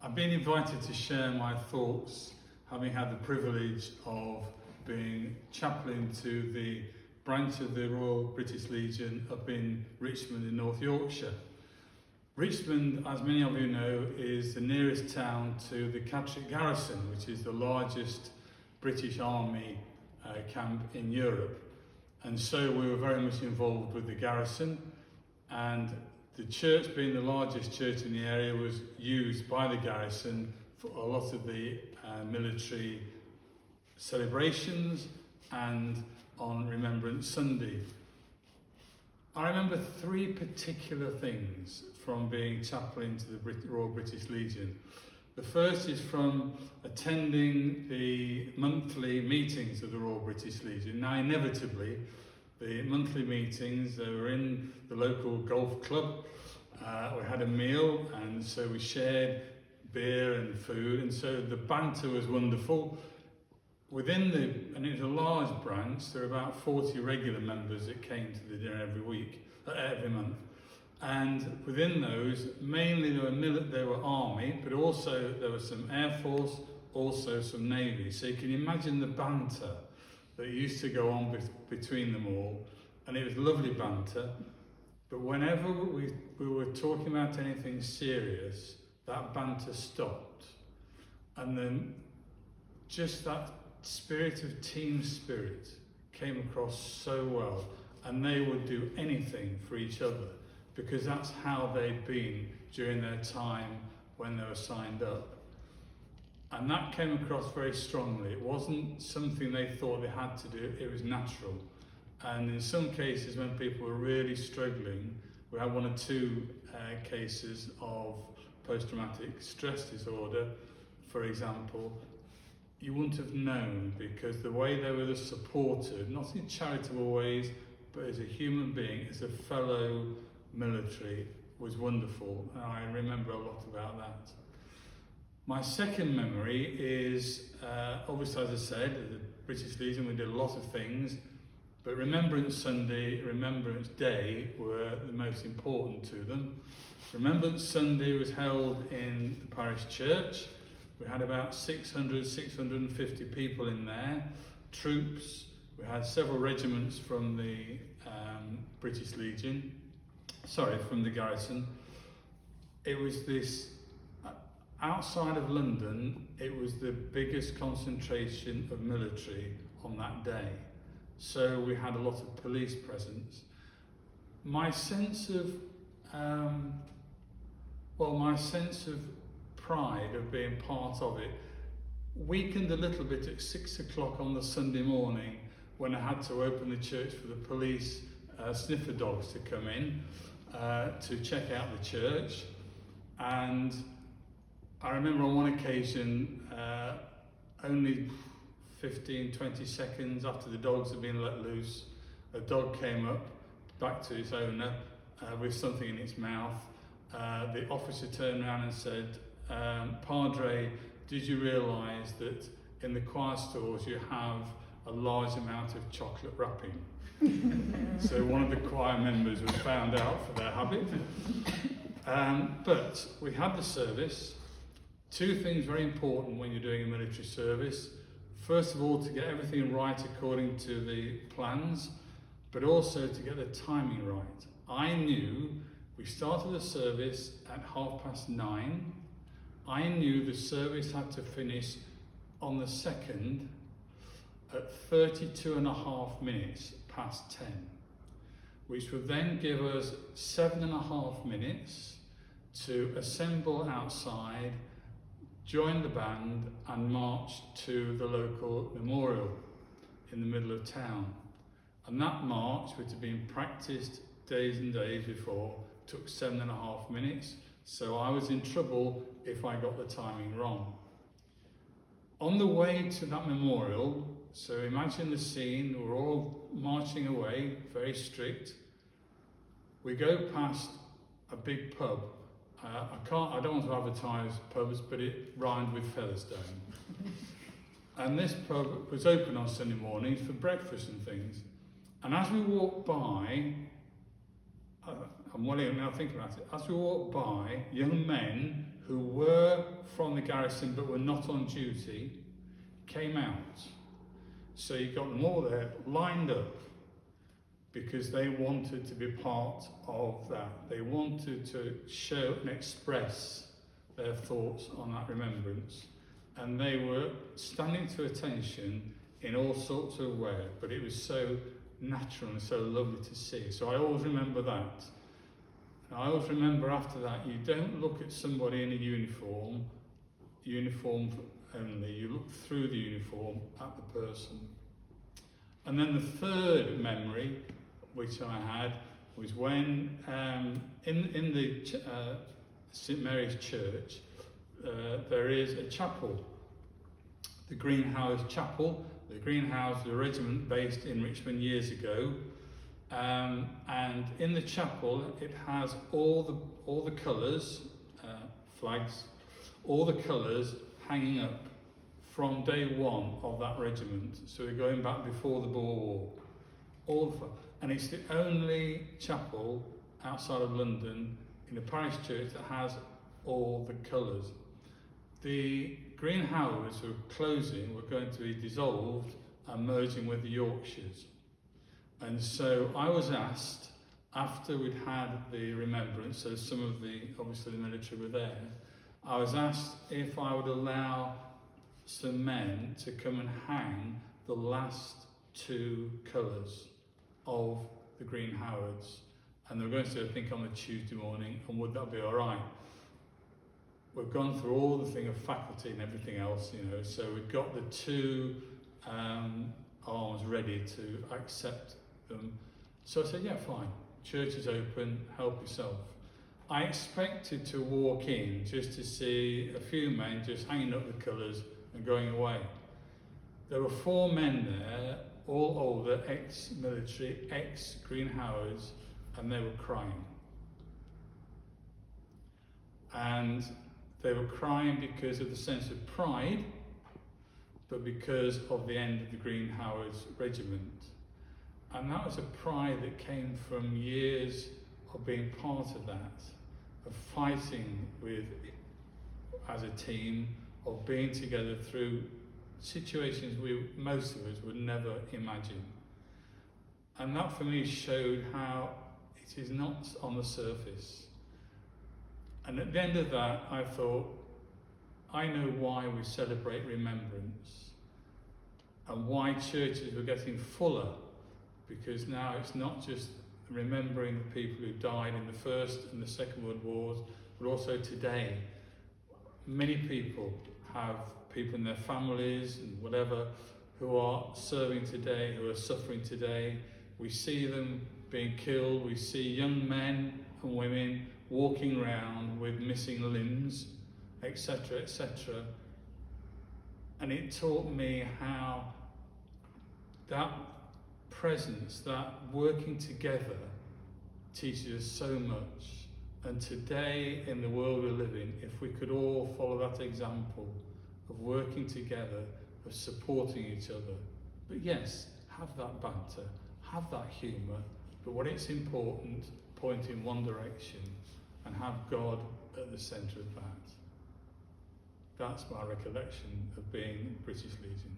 I've been invited to share my thoughts, having had the privilege of being chaplain to the branch of the Royal British Legion up in Richmond in North Yorkshire. Richmond, as many of you know, is the nearest town to the Catterick Garrison, which is the largest British Army camp in Europe. And so we were very much involved with the garrison, and the church, being the largest church in the area, was used by the garrison for a lot of the military celebrations and on Remembrance Sunday. I remember three particular things from being chaplain to the Royal British Legion. The first is from attending the monthly meetings of the Royal British Legion. Now, inevitably, the monthly meetings, they were in the local golf club. We had a meal, and so we shared beer and food, and so the banter was wonderful. And it was a large branch, there were about 40 regular members that came to the dinner every month. And within those, mainly there were Army, but also there was some Air Force, also some Navy. So you can imagine the banter that used to go on between them all, and it was lovely banter. But whenever we were talking about anything serious, that banter stopped. And then just that spirit of team spirit came across so well, and they would do anything for each other because that's how they'd been during their time when they were signed up. And that came across very strongly. It wasn't something they thought they had to do, it was natural. And in some cases, when people were really struggling, we had one or two cases of post-traumatic stress disorder, for example. You wouldn't have known, because the way they were supported, not in charitable ways, but as a human being, as a fellow military, was wonderful. And I remember a lot about that. My second memory is, obviously, as I said, at the British Legion we did a lot of things, but Remembrance Sunday, Remembrance Day were the most important to them. Remembrance Sunday was held in the parish church. We had about 650 people in there, troops. We had several regiments from the from the garrison. It was this, outside of London, it was the biggest concentration of military on that day. So we had a lot of police presence. My sense of pride of being part of it weakened a little bit at 6 o'clock on the Sunday morning when I had to open the church for the police sniffer dogs to come in to check out the church. And I remember on one occasion, only 15-20 seconds after the dogs had been let loose, a dog came up back to its owner with something in its mouth. The officer turned around and said, "Padre, did you realise that in the choir stores you have a large amount of chocolate wrapping?" So one of the choir members was found out for their habit. But we had the service. Two things very important when you're doing a military service. First of all, to get everything right according to the plans, but also to get the timing right. I knew we started the service at 9:30. I knew the service had to finish on the 2nd at 32.5 minutes past 10, which would then give us 7.5 minutes to assemble outside, join the band and march to the local memorial in the middle of town. And that march, which had been practiced days and days before, took 7.5 minutes. So I was in trouble if I got the timing wrong. On the way to that memorial, so imagine the scene, we're all marching away, very strict. We go past a big pub. I don't want to advertise pubs, but it rhymed with Featherstone. And this pub was open on Sunday mornings for breakfast and things. And as we walked by, and now think about it, as we walked by, young men who were from the garrison but were not on duty came out. So you got them all there lined up because they wanted to be part of that. They wanted to show and express their thoughts on that remembrance. And they were standing to attention in all sorts of ways, but it was so natural and so lovely to see. So I always remember that. And I always remember after that, you don't look at somebody in a uniform only, you look through the uniform at the person. And then the third memory, which I had, was when in the St Mary's Church, there is a chapel, the Greenhouse Chapel. The Greenhouse, the regiment based in Richmond years ago, and in the chapel it has all the colours, flags, all the colours hanging up from day one of that regiment. So we're going back before the Boer War, and it's the only chapel outside of London in a parish church that has all the colours. The Greenhowers who were closing were going to be dissolved and merging with the Yorkshires. And so I was asked, after we'd had the remembrance, so some of obviously the military were there, I was asked if I would allow some men to come and hang the last two colours of the Greenhowers. And they were going to do, I think, on a Tuesday morning, and would that be all right? We've gone through all the thing of faculty and everything else, so we've got the two arms ready to accept them. So I said, yeah, fine, church is open, help yourself. I expected to walk in just to see a few men just hanging up the colours and going away. There were 4 men there, all older, ex-military, ex-Greenhowers, and they were crying. And they were crying because of the sense of pride, but because of the end of the Greenhowers regiment. And that was a pride that came from years of being part of that, of fighting as a team, of being together through situations most of us would never imagine. And that for me showed how it is not on the surface. And at the end of that, I thought, I know why we celebrate remembrance and why churches were getting fuller, because now it's not just remembering the people who died in the First and the Second World Wars, but also today. Many people have people in their families and whatever who are serving today, who are suffering today. We see them being killed. We see young men and women walking around with missing limbs, etc., etc. And it taught me how that presence, that working together, teaches us so much. And today, in the world we live in, if we could all follow that example of working together, of supporting each other, but yes, have that banter, have that humour, but when it's important, point in one direction and have God at the centre of that. That's my recollection of being British Legion.